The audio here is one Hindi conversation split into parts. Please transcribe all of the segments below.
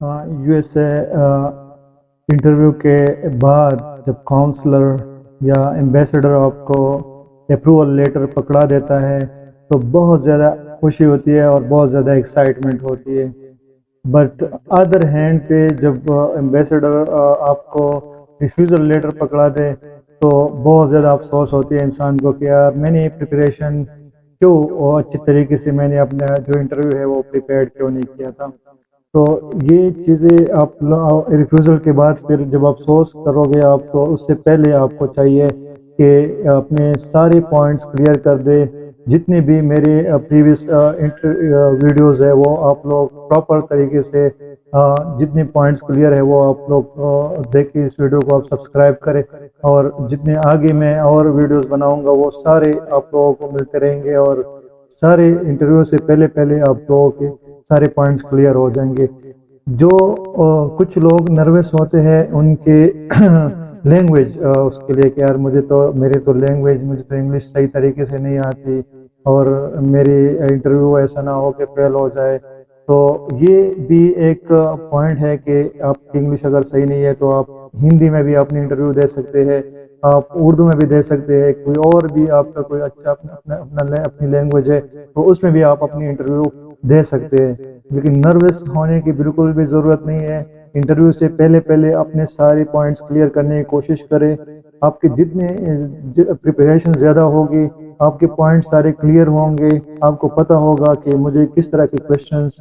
यूएसए इंटरव्यू के बाद जब काउंसलर या एम्बेसडर आपको अप्रूवल लेटर पकड़ा देता है तो बहुत ज़्यादा खुशी होती है और बहुत ज़्यादा एक्साइटमेंट होती है। बट अदर हैंड पे जब एम्बेसडर आपको रिफ्यूज़ल लेटर पकड़ा दे तो बहुत ज़्यादा अफसोस होती है इंसान को कि यार मैंने प्रिपरेशन क्यों और अच्छी तरीके से मैंने अपना जो इंटरव्यू है वो प्रिपेयर्ड क्यों नहीं किया था। तो ये चीज़ें आप रिफ्यूज़ल के बाद फिर जब अफसोस करोगे आप तो उससे पहले आपको चाहिए कि अपने सारे पॉइंट्स क्लियर कर दे। जितने भी मेरे प्रीवियस वीडियोस है वो आप लोग प्रॉपर तरीके से जितने पॉइंट्स क्लियर है वो आप लोग देख के इस वीडियो को आप सब्सक्राइब करें और जितने आगे मैं और वीडियोस बनाऊंगा वो सारे आप लोगों को मिलते रहेंगे और सारे इंटरव्यू से पहले पहले आप लोगों के सारे पॉइंट्स क्लियर हो जाएंगे। जो कुछ लोग नर्वस होते हैं उनके लैंग्वेज उसके लिए कि यार मुझे तो मेरी तो लैंग्वेज मुझे तो इंग्लिश सही तरीके से नहीं आती और मेरी इंटरव्यू ऐसा ना हो कि फेल हो जाए। तो ये भी एक पॉइंट है कि आपकी इंग्लिश अगर सही नहीं है तो आप हिंदी में भी अपनी इंटरव्यू दे सकते हैं, आप उर्दू में भी दे सकते हैं, कोई और भी आपका कोई अच्छा अपनी लैंग्वेज है तो उसमें भी आप अपनी इंटरव्यू दे सकते हैं। लेकिन नर्वस होने की बिल्कुल भी ज़रूरत नहीं है। इंटरव्यू से पहले पहले अपने सारे पॉइंट्स क्लियर करने की कोशिश करें। आपके जितने प्रिपरेशन ज़्यादा होगी आपके पॉइंट सारे क्लियर होंगे। आपको पता होगा कि मुझे किस तरह के क्वेश्चंस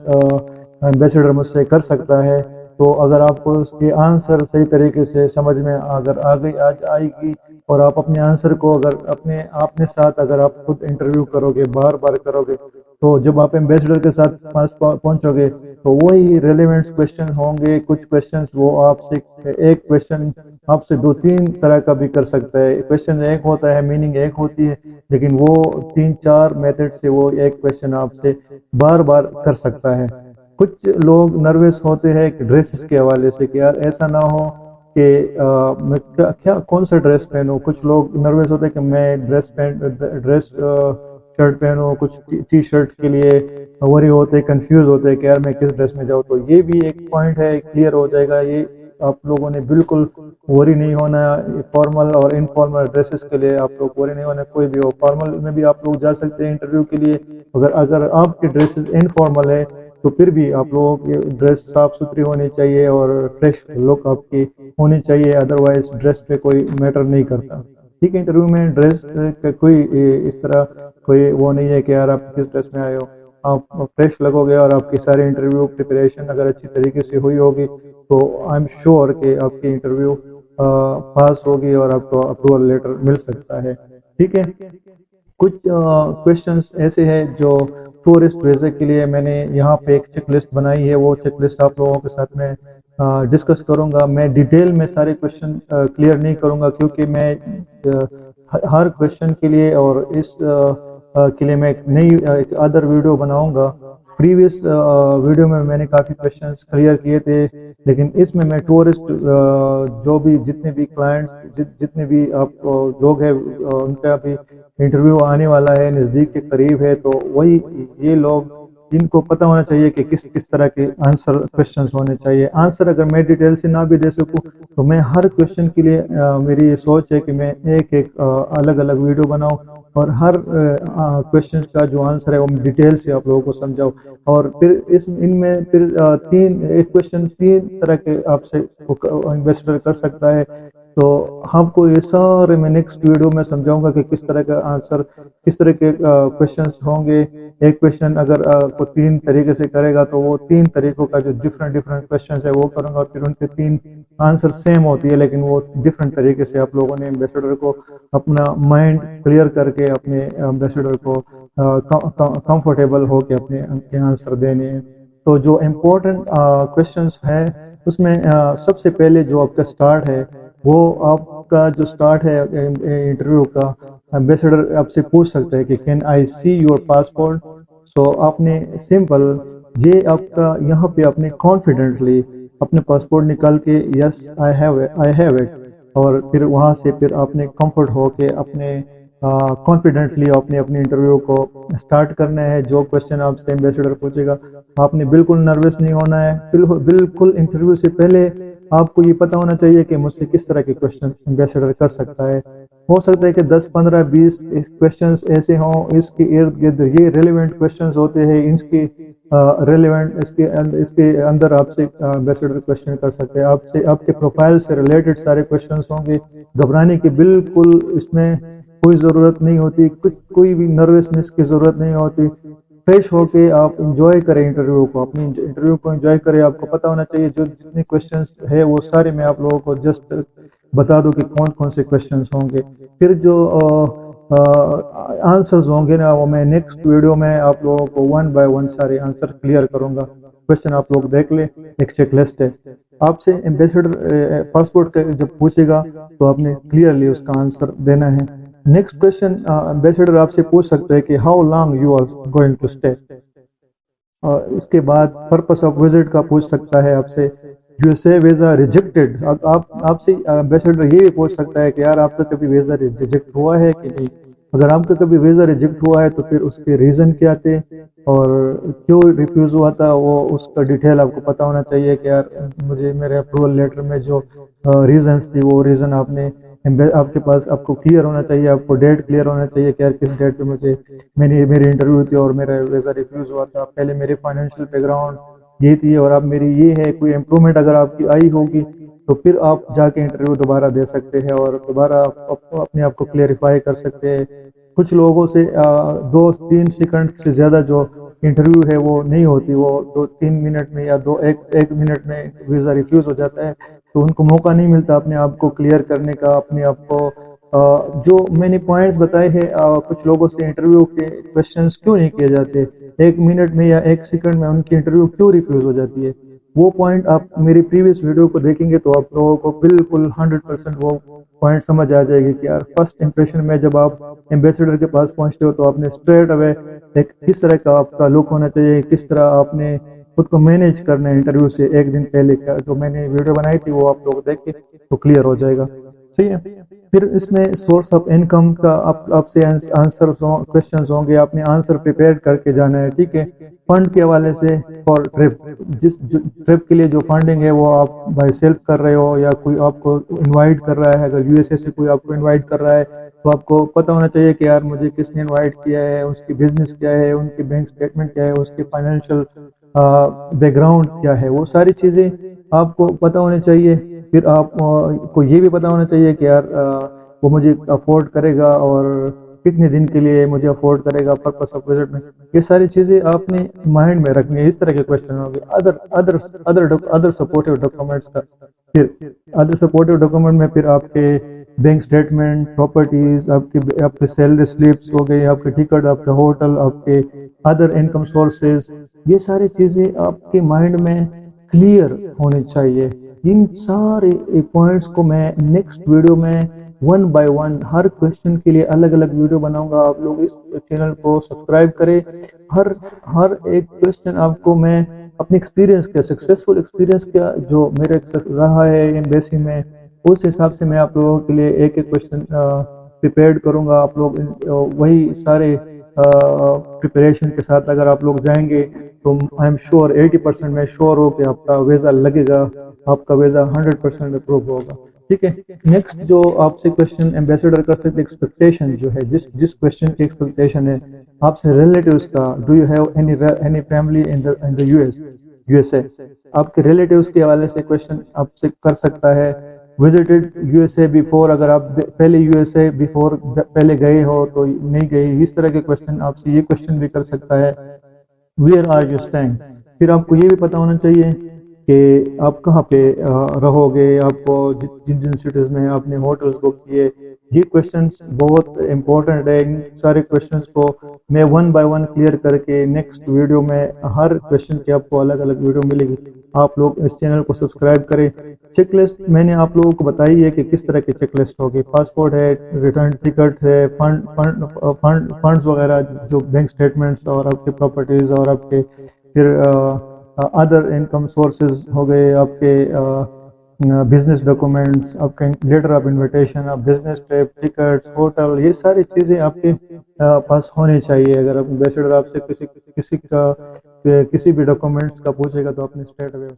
एम्बेसडर मुझसे कर सकता है। तो अगर आपको उसके आंसर सही तरीके से समझ में अगर आ गई आज आएगी और आप अपने आंसर को अगर अपने साथ अगर आप खुद इंटरव्यू करोगे बार बार करोगे तो जब आप एम्बेसडर के साथ पास पहुंचोगे तो वही रेलेवेंट क्वेश्चन होंगे। कुछ क्वेश्चंस वो आपसे एक क्वेश्चन आपसे दो तीन तरह का भी कर सकता है। क्वेश्चन एक होता है मीनिंग एक होती है लेकिन वो तीन चार मेथड से वो एक क्वेश्चन आपसे बार बार कर सकता है। कुछ लोग नर्वस होते हैं कि ड्रेसेस के हवाले से कि यार ऐसा ना हो कि मैं क्या क्या कौन सा ड्रेस पहनूं। कुछ लोग नर्वस होते हैं कि मैं ड्रेस शर्ट पहनूं, कुछ टी शर्ट के लिए वरी होते हैं, कंफ्यूज होते हैं कि यार मैं किस ड्रेस में जाऊं। तो ये भी एक पॉइंट है, क्लियर हो जाएगा ये। आप लोगों ने बिल्कुल वरी नहीं होना। फॉर्मल और इनफॉर्मल ड्रेसेस के लिए आप लोग वरी नहीं होना। कोई भी हो फॉर्मल में भी आप लोग जा सकते हैं इंटरव्यू के लिए। अगर अगर आपकी ड्रेसेस इनफॉर्मल है तो फिर भी आप लोगों की ड्रेस साफ सुथरी होनी चाहिए और फ्रेश लुक आपकी होनी चाहिए, अदरवाइज ड्रेस पे कोई मैटर नहीं करता। ठीक है, इंटरव्यू में ड्रेस का कोई इस तरह कोई वो नहीं है कि यार आप किस ड्रेस में आए हो। आप फ्रेश लगोगे और आपकी सारी इंटरव्यू प्रिपरेशन अगर अच्छी तरीके से हुई होगी तो आई एम श्योर कि आपकी इंटरव्यू पास होगी और आपको अप्रूवल लेटर मिल सकता है। ठीक है, कुछ क्वेश्चंस ऐसे हैं जो टूरिस्ट वीज़ा के लिए मैंने यहाँ पे एक चेक लिस्ट बनाई है। वो चेक लिस्ट आप लोगों के साथ में डिस्कस करूँगा। मैं डिटेल में सारे क्वेश्चन क्लियर नहीं करूँगा क्योंकि मैं हर क्वेश्चन के लिए और इस के लिए मैं एक नई एक अदर वीडियो बनाऊँगा। प्रीवियस वीडियो में मैंने काफ़ी क्वेश्चंस क्लियर किए थे लेकिन इसमें मैं टूरिस्ट जो भी जितने भी क्लाइंट्स जितने भी आप लोग हैं उनका भी इंटरव्यू आने वाला है, नज़दीक के करीब है। तो वही ये लोग इनको पता होना चाहिए कि किस किस तरह के आंसर क्वेश्चंस होने चाहिए। आंसर अगर मैं डिटेल से ना भी दे सकूं तो मैं हर क्वेश्चन के लिए मेरी ये सोच है कि मैं एक एक अलग अलग वीडियो बनाऊं और हर क्वेश्चन का जो आंसर है वो मैं डिटेल से आप लोगों को समझाऊं। और फिर इस इनमें फिर एक क्वेश्चन तीन तरह के आपसे इन्वेस्टर कर सकता है। तो आपको ये सारे मैं नेक्स्ट वीडियो में समझाऊंगा कि किस तरह का आंसर किस तरह के क्वेश्चंस होंगे। एक क्वेश्चन अगर को तीन तरीके से करेगा तो वो तीन तरीकों का जो डिफरेंट डिफरेंट क्वेश्चंस है वो करूंगा और फिर उनके तीन आंसर सेम होती है लेकिन वो डिफरेंट तरीके से आप लोगों ने एम्बेसडर को अपना माइंड क्लियर करके अपने एम्बेसडर को कंफर्टेबल होकर अपने आंसर देने हैं। तो जो इम्पोर्टेंट क्वेश्चंस है उसमें सबसे पहले जो आपका स्टार्ट है वो आपका जो स्टार्ट है इंटरव्यू का एम्बेसडर आपसे पूछ सकते हैं कि can I see your passport. So आपने सिंपल ये आपका यहाँ पे अपने कॉन्फिडेंटली अपने पासपोर्ट निकाल के यस आई हैव इट और फिर वहाँ से फिर आपने कंफर्ट हो के अपने कॉन्फिडेंटली आपने अपनी इंटरव्यू को स्टार्ट करना है। जो क्वेश्चन आपसे एम्बेसडर पूछेगा आपने बिल्कुल नर्वस नहीं होना है। बिल्कुल इंटरव्यू से पहले आपको ये पता होना चाहिए कि मुझसे किस तरह के क्वेश्चन एम्बेसडर कर सकता है। हो सकता है कि 10 15 20 क्वेश्चंस ऐसे हों इसके इर्द गिर्द, ये रेलिवेंट क्वेश्चंस होते हैं, इसके रेलिवेंट इसके अंदर आपसे एम्बेसडर क्वेश्चन कर सकते हैं। आपसे आपके प्रोफाइल से रिलेटेड सारे क्वेश्चंस होंगे। घबराने की बिल्कुल इसमें कोई ज़रूरत नहीं होती, कुछ कोई भी नर्वसनेस की ज़रूरत नहीं होती। फ्रेश होके आप इंजॉय करें इंटरव्यू को, अपनी इंटरव्यू को इंजॉय करें। आपको पता होना चाहिए जो जितने क्वेश्चंस है वो सारे मैं आप लोगों को जस्ट बता दूं कि कौन कौन से क्वेश्चंस होंगे। फिर जो आंसर्स होंगे ना वो मैं नेक्स्ट वीडियो में आप लोगों को वन बाय वन सारे आंसर क्लियर करूंगा। क्वेश्चन आप लोग देख ले, एक चेकलिस्ट है। आपसे एम्बेसडर पासपोर्ट का जब पूछेगा तो आपने क्लियरली उसका आंसर देना है। नेक्स्ट क्वेश्चन एम्बेसडर आपसे पूछ सकते हैं कि how long you are going to stay. इसके बाद पर्पस ऑफ विजिट का पूछ सकता है आपसे। यूएसए वीजा रिजेक्टेड, आप आपसे एम्बेसडर ये भी पूछ सकता है कि यार आपका कभी वीजा रिजेक्ट हुआ है कि नहीं। अगर आपका कभी वीजा रिजेक्ट हुआ है तो फिर उसके रीजन क्या थे और क्यों रिफ्यूज हुआ था, वो उसका डिटेल आपको पता होना चाहिए कि यार मुझे मेरे अप्रूवल लेटर में जो रीजंस थी वो रीजन आपने आपके पास आपको क्लियर होना चाहिए। आपको डेट क्लियर होना चाहिए कि यार किस डेट पे मुझे मेरी इंटरव्यू थी और मेरा वीजा रिफ्यूज हुआ था। पहले मेरे फाइनेंशियल बैकग्राउंड ये थी और अब मेरी ये है। कोई इम्प्रूवमेंट अगर आपकी आई होगी तो फिर आप जाके इंटरव्यू दोबारा दे सकते हैं और दोबारा अपने आप को क्लियरिफाई कर सकते हैं। कुछ लोगों से 2-3 सेकंड से ज़्यादा जो इंटरव्यू है वो नहीं होती, वो 2-3 मिनट में या एक मिनट में वीज़ा रिफ्यूज़ हो जाता है। तो उनको मौका नहीं मिलता अपने आप को क्लियर करने का, अपने आप को जो मैंने पॉइंट्स बताए हैं। कुछ लोगों से इंटरव्यू के क्वेश्चंस क्यों नहीं किए जाते, 1 मिनट में या 1 सेकंड में उनकी इंटरव्यू क्यों रिफ्यूज़ हो जाती है, वो पॉइंट आप मेरी प्रीवियस वीडियो को देखेंगे तो आप लोगों को बिल्कुल 100% वो पॉइंट समझ आ जाएगी कि यार फर्स्ट इंप्रेशन में जब आप एम्बेसडर के पास पहुंचते हो तो आपने स्ट्रेट अवे एक किस तरह का आपका लुक होना चाहिए, किस तरह आपने खुद को मैनेज करना है इंटरव्यू से एक दिन पहले का। जो मैंने वीडियो बनाई थी वो आप लोग देख के तो क्लियर हो जाएगा। सही है। फिर इसमें सोर्स ऑफ इनकम का आपसे आंसर क्वेश्चंस होंगे, आपने आंसर प्रिपेयर करके जाना है। ठीक है। फंड के हवाले से फॉर ट्रिप, जिस ट्रिप के लिए जो फंडिंग है वो आप बाय सेल्फ कर रहे हो या कोई आपको इनवाइट कर रहा है। अगर यूएसए से कोई आपको इनवाइट कर रहा है तो आपको पता होना चाहिए कि यार मुझे किसने इनवाइट किया है, उसकी बिजनेस क्या है, उनकी बैंक स्टेटमेंट क्या है, उसकी फाइनेंशियल बैकग्राउंड क्या है, वो सारी चीज़ें आपको पता होनी चाहिए। फिर आप को ये भी पता होना चाहिए कि यार वो मुझे अफोर्ड करेगा और कितने दिन के लिए मुझे अफोर्ड करेगा, पर्पस ऑफ विजिट में। ये सारी चीज़ें आपने माइंड में रखनी है। इस तरह के क्वेश्चन होंगे। अदर सपोर्टिव डॉक्यूमेंट्स का, फिर अदर सपोर्टिव डॉक्यूमेंट में फिर आपके बैंक स्टेटमेंट, प्रॉपर्टीज, आपके सैलरी स्लिप्स हो गए, आपके टिकट, आपके होटल, आपके अदर इनकम सोर्सेज, ये सारी चीज़ें आपके माइंड में क्लियर होनी चाहिए। इन सारे पॉइंट्स को मैं नेक्स्ट वीडियो में one by one her question के लिए अलग अलग वीडियो बनाऊंगा। आप लोग इस चैनल को सब्सक्राइब करें। हर हर एक क्वेश्चन आपको मैं अपने एक्सपीरियंस का, सक्सेसफुल एक्सपीरियंस का जो मेरे रहा है एम्बेसी में, उस हिसाब से मैं आप लोगों के लिए एक एक क्वेश्चन प्रिपेयर करूंगा। आप लोग वही सारे प्रिपरेशन के साथ अगर आप लोग जाएंगे तो आई एम श्योर 80% मैं श्योर हो कि आपका वीज़ा लगेगा, आपका वीज़ा 100% अप्रूव होगा। ठीक है। नेक्स्ट जो आपसे क्वेश्चन एम्बेसडर कर सकते, एक्सपेक्टेशन जो है, जिस जिस क्वेश्चन की एक्सपेक्टेशन है आपसे रिलेटिव्स का, do you have any family in the USA, आपके रिलेटिव्स के हवाले से क्वेश्चन आपसे कर सकता है। विजिटेड यूएसए बिफोर, अगर आप पहले यूएसए बिफोर पहले गए हो तो नहीं गए, इस तरह के क्वेश्चन आपसे ये क्वेश्चन भी कर सकता है। वेयर आर यू स्टेइंग, फिर आपको ये भी पता होना चाहिए कि आप कहाँ पे रहोगे, आपको जिन जिन सिटीज़ में आपने होटल्स बुक किए। ये क्वेश्चंस बहुत इंपॉर्टेंट है। इन सारे क्वेश्चंस को मैं वन बाय वन क्लियर करके नेक्स्ट वीडियो में, हर क्वेश्चन की आपको अलग अलग वीडियो मिलेगी। आप लोग इस चैनल को सब्सक्राइब करें। चेकलिस्ट मैंने आप लोगों को बताई है कि किस तरह की चेकलिस्ट होगी। पासपोर्ट है, रिटर्न टिकट है, फंड्स वगैरह, जो बैंक स्टेटमेंट्स और आपके प्रॉपर्टीज और आपके फिर अदर इनकम सोर्सेज हो गए, आपके बिजनेस डॉक्यूमेंट्स, आपका लेटर ऑफ इनविटेशन, आप बिजनेस ट्रिप, टिकट्स, होटल, ये सारी चीज़ें आपके पास होनी चाहिए। अगर एम्बेसडर आपसे किसी किसी का किसी भी डॉक्यूमेंट्स का पूछेगा तो अपने स्टेट अवे